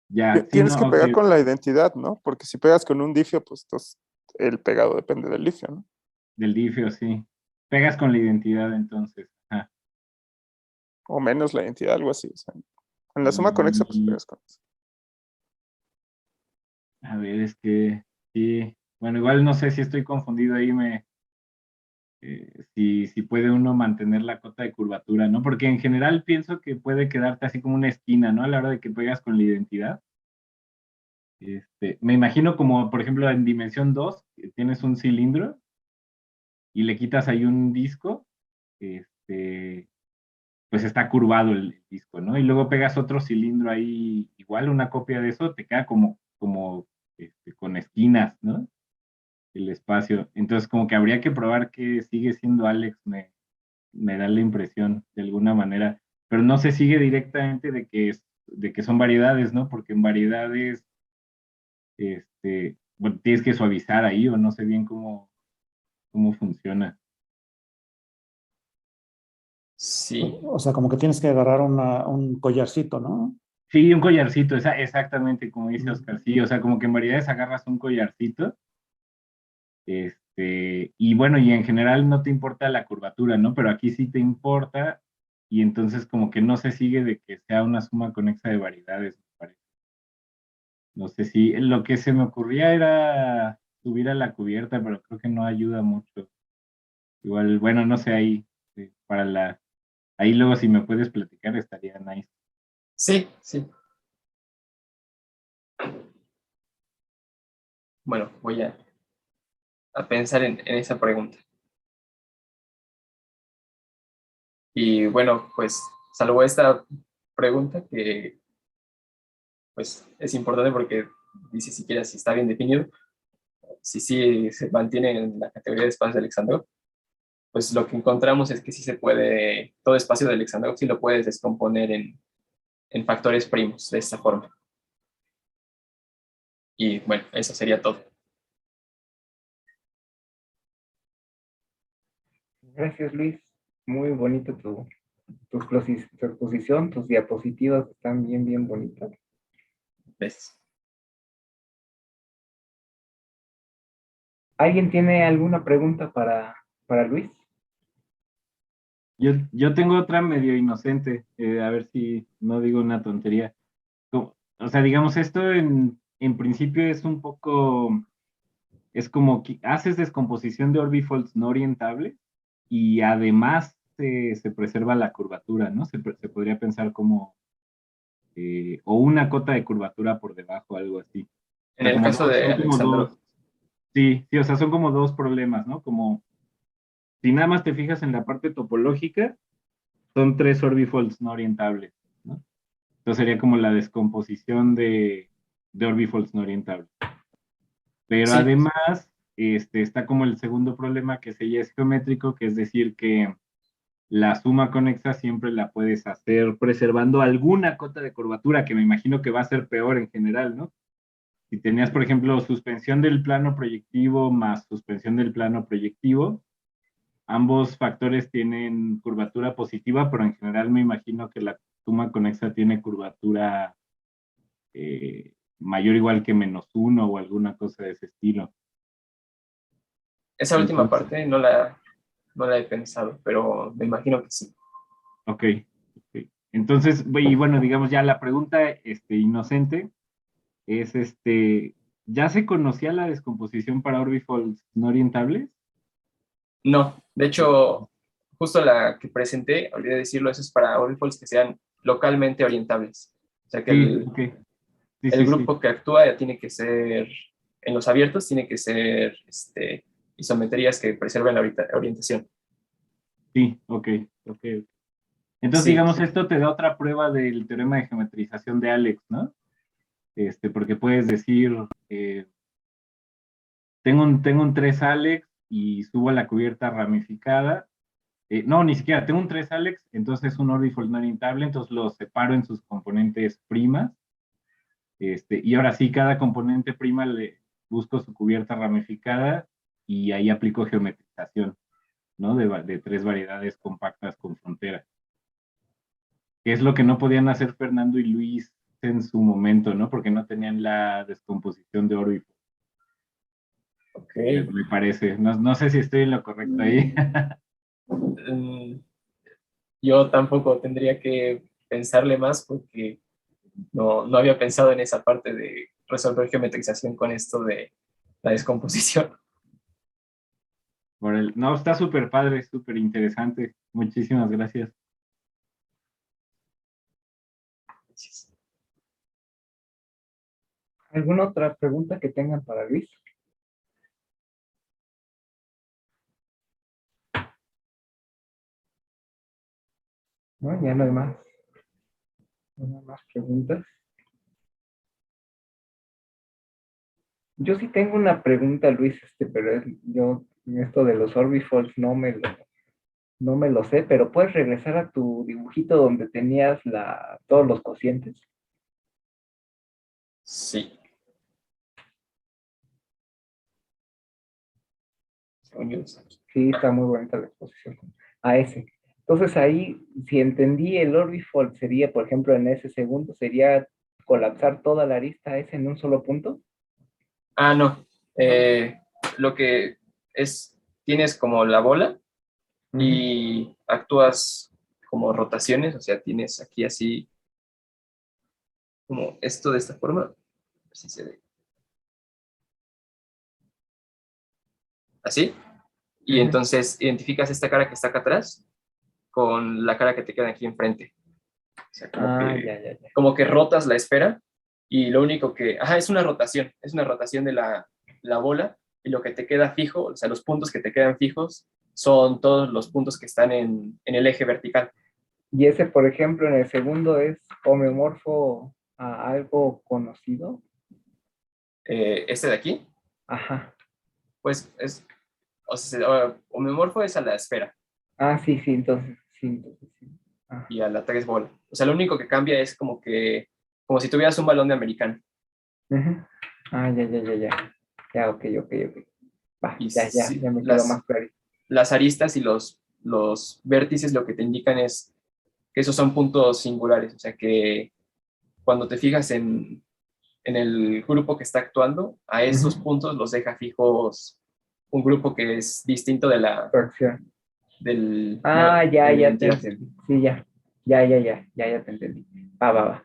Ya, sí, Tienes no, que ok, pegar con la identidad, ¿no? Porque si pegas con un difio, pues entonces el pegado depende del difio, ¿no? del difeo, sí. Pegas con la identidad entonces. Ajá. O menos la identidad, algo así. O sea, en la suma conexa, pues Y, pegas con eso. a ver, es que, sí. Bueno, igual no sé si estoy confundido ahí, si puede uno mantener la cota de curvatura, ¿no? Porque en general pienso que puede quedarte así como una esquina, ¿no? A la hora de que pegas con la identidad. Me imagino como, por ejemplo, en dimensión 2 que tienes un cilindro y le quitas ahí un disco, este, pues está curvado el disco, ¿no? Y luego pegas otro cilindro ahí, igual una copia de eso, te queda como con esquinas, ¿no? El espacio. Entonces, como que habría que probar que sigue siendo Alex, me da la impresión, de alguna manera. Pero no se sigue directamente de que son variedades, ¿no? Porque en variedades, bueno, tienes que suavizar ahí, o no sé bien cómo funciona. sí. O sea, como que tienes que agarrar un collarcito, ¿no? Sí, un collarcito, exactamente como dice Mm. Oscar, sí, o sea, como que en variedades agarras un collarcito, y bueno, y en general no te importa la curvatura, ¿no? Pero aquí sí te importa, y entonces como que no se sigue de que sea una suma conexa de variedades, me parece. No sé si lo que se me ocurría era subir a la cubierta, pero creo que no ayuda mucho. Igual, bueno, no sé, ahí luego si me puedes platicar estaría nice. Sí, sí. Bueno, voy a pensar en esa pregunta. Y bueno, pues salvo esta pregunta que pues es importante porque dice siquiera si está bien definido, si sí se mantiene en la categoría de espacio de Alexandrov, pues lo que encontramos es que sí se puede, todo espacio de Alexandrov sí lo puedes descomponer en factores primos de esta forma. Y bueno, eso sería todo. Gracias, Luis. Muy bonito tu exposición, tus diapositivas están bien, bien bonitas. ¿Ves? ¿Alguien tiene alguna pregunta para Luis? Yo tengo otra medio inocente, a ver si no digo una tontería. O sea, digamos, esto en principio es un poco, es como que haces descomposición de orbifolds no orientables y además se preserva la curvatura, ¿no? Se podría pensar como, o una cota de curvatura por debajo, algo así. O En sea, el como caso dos, de son como Alexandrov, dos, sí, o sea, son como dos problemas, ¿no? Como si nada más te fijas en la parte topológica, son tres orbifolds no orientables, ¿no? Entonces sería como la descomposición de orbifolds no orientables. Pero sí, además, está como el segundo problema que ya es geométrico, que es decir que la suma conexa siempre la puedes hacer preservando alguna cota de curvatura, que me imagino que va a ser peor en general, ¿no? Si tenías, por ejemplo, suspensión del plano proyectivo más suspensión del plano proyectivo, ambos factores tienen curvatura positiva, pero en general me imagino que la suma conexa tiene curvatura mayor o igual que -1 o alguna cosa de ese estilo. esa última Entonces, parte no la he pensado, pero me imagino que sí. ok. Ok. Entonces, y bueno, digamos ya la pregunta inocente es, ¿ya se conocía la descomposición para orbifolds no orientables? No, de hecho, justo la que presenté, olvidé decirlo, eso es para orbifolds que sean localmente orientables. O sea que Sí, ok. Sí, el sí, sí. grupo que actúa ya tiene que ser, en los abiertos, tiene que ser isometrías que preserven la orientación. Sí, ok, ok. Entonces, Sí, digamos, esto te da otra prueba del teorema de geometrización de Alex, ¿no? Porque puedes decir, eh, tengo un 3 Alex y subo a la cubierta ramificada. No, ni siquiera, tengo un 3 Alex, entonces es un orbifold no orientable, entonces lo separo en sus componentes primas. Y ahora sí, cada componente prima busco su cubierta ramificada y ahí aplico geometrización, ¿no? De 3 variedades compactas con frontera. Que es lo que no podían hacer Fernando y Luis en su momento, ¿no? Porque no tenían la descomposición de Orbifold. Ok. Me parece. No sé si estoy en lo correcto ahí. Yo tampoco tendría que pensarle más porque no había pensado en esa parte de resolver geometrización con esto de la descomposición. No, está súper padre, súper interesante. Muchísimas gracias. ¿Alguna otra pregunta que tengan para Luis? ¿No? Ya no hay más. No hay más preguntas. Yo sí tengo una pregunta, Luis, pero yo esto de los orbifolds no me lo sé, pero puedes regresar a tu dibujito donde tenías todos los cocientes. Sí. Según yo, está aquí. Sí, está muy bonita la exposición. A ese. Entonces ahí, si entendí, el orbifold sería, por ejemplo, en ese segundo, sería colapsar toda la arista ese en un solo punto. Ah, no. Lo que es, tienes como la bola y actúas como rotaciones, o sea, tienes aquí así como esto de esta forma. A ver si se ve. Así. Y entonces identificas esta cara que está acá atrás con la cara que te queda aquí enfrente. O sea, Ya. como que rotas la esfera y lo único que, es una rotación de la bola y lo que te queda fijo, o sea, los puntos que te quedan fijos son todos los puntos que están en el eje vertical. Y ese, por ejemplo, en el segundo es homeomorfo a algo conocido. Este de aquí, Ajá. pues es, o sea, homeomorfo es a la esfera Ah, sí, entonces sí. Ah, y a la tres bola. O sea, lo único que cambia es como si tuvieras un balón de americano. ujú. Ah, ya. Ya, ok. Va, Y ya me quedó más claro. las aristas y los vértices lo que te indican es que esos son puntos singulares, o sea que cuando te fijas en el grupo que está actuando, a esos puntos los deja fijos un grupo que es distinto de Fracción. de Ya la te identidad. entendí. Sí, ya te entendí. Va.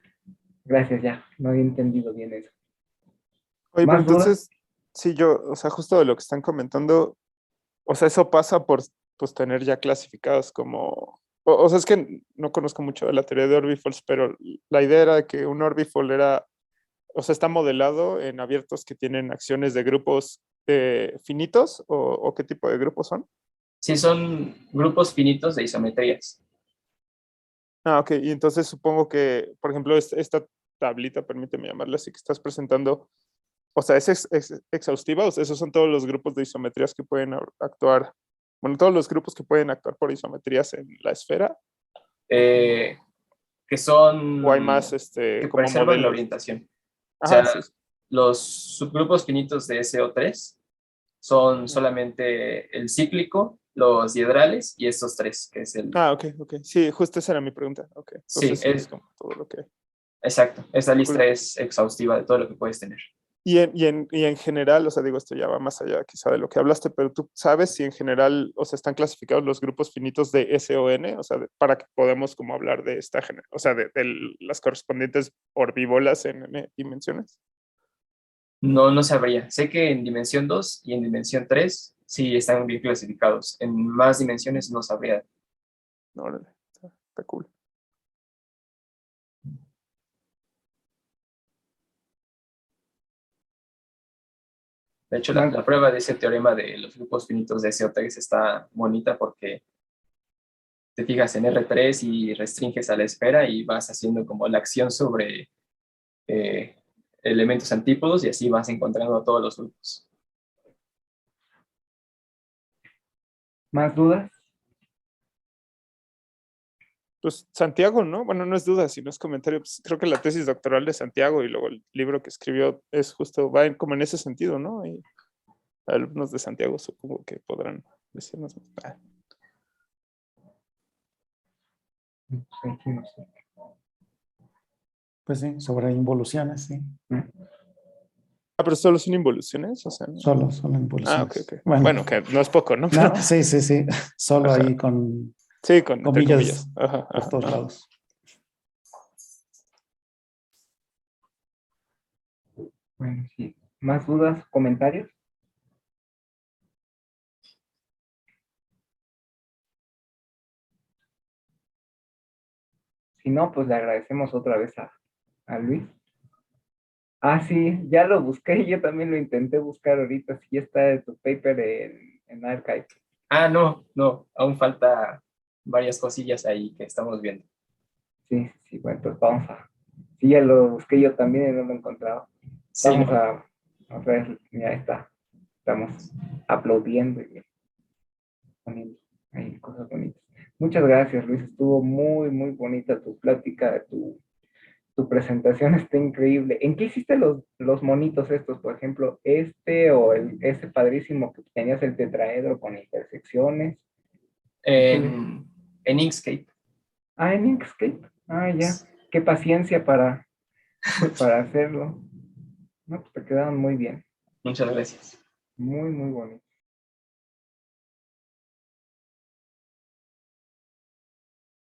Gracias, ya. No había entendido bien eso. Oye, pero ¿Más dudas? entonces, sí, o sea, justo de lo que están comentando, o sea, eso pasa por, pues, tener ya clasificados como, o sea, es que no conozco mucho de la teoría de orbifolds, pero la idea era que un orbifold era, o sea, está modelado en abiertos que tienen acciones de grupos finitos, o qué tipo de grupos son. Sí, son grupos finitos de isometrías. Ah, ok, y entonces supongo que, por ejemplo, esta tablita, permíteme llamarla así, que estás presentando, o sea, es exhaustiva, o sea, esos son todos los grupos de isometrías que pueden actuar, bueno, todos los grupos que pueden actuar por isometrías en la esfera, Que o hay más, que como preservan la modelos. orientación. O Ajá, sea, sí. los subgrupos finitos de SO3 son solamente el cíclico, los diedrales y estos tres, que es el... Ah, ok. Sí, justo esa era mi pregunta. Ok, Sí, entonces sí, es como todo lo que... exacto. Esta lista Cool. es exhaustiva de todo lo que puedes tener. Y en general, o sea, digo, esto ya va más allá quizá de lo que hablaste, pero tú sabes si en general, o sea, están clasificados los grupos finitos de S o N, o sea, para que podamos como hablar de esta, o sea, de las correspondientes orbíbolas en N dimensiones. No sabría. Sé que en dimensión 2 y en dimensión 3 sí están bien clasificados. En más dimensiones no sabría. No, órale, está cool. De hecho, Más, la prueba de ese teorema de los grupos finitos de SO3 está bonita porque te fijas en R3 y restringes a la esfera y vas haciendo como la acción sobre eh, elementos antípodos y así vas encontrando todos los grupos. más dudas. Pues Santiago, ¿no? Bueno, no es duda, sino es comentario. Pues, creo que la tesis doctoral de Santiago y luego el libro que escribió es justo, como en ese sentido, ¿no? Y alumnos de Santiago supongo que podrán decirnos más. Aquí no sé. Pues sí, sobre involuciones, sí. Ah, pero solo son involuciones, o sea, ¿no? Solo Ah, involuciones. ok. Bueno, que no es poco, ¿no? No, sí. Solo Ajá. ahí con Sí, con entre comillas comillas. Ajá, por todos lados. Bueno, sí. ¿Más dudas, comentarios? Si no, pues le agradecemos otra vez a Luis. Ah, sí, ya lo busqué, yo también lo intenté buscar ahorita, sí está tu paper en Archive. Ah, no, aún falta varias cosillas ahí que estamos viendo. Sí, bueno, pues vamos a... Sí, ya lo busqué yo también y no lo encontraba. Sí, Vamos ¿no? a ver, ya está. Estamos aplaudiendo y poniendo ahí cosas bonitas. Muchas gracias, Luis. Estuvo muy bonita tu plática, tu presentación está increíble. ¿En qué hiciste los monitos estos? Por ejemplo, o este padrísimo que tenías el tetraedro con intersecciones. En Inkscape. Ah, en Inkscape. Ah, ya. Qué paciencia para hacerlo. No, pues te quedaron muy bien. Muchas gracias. Muy bonito.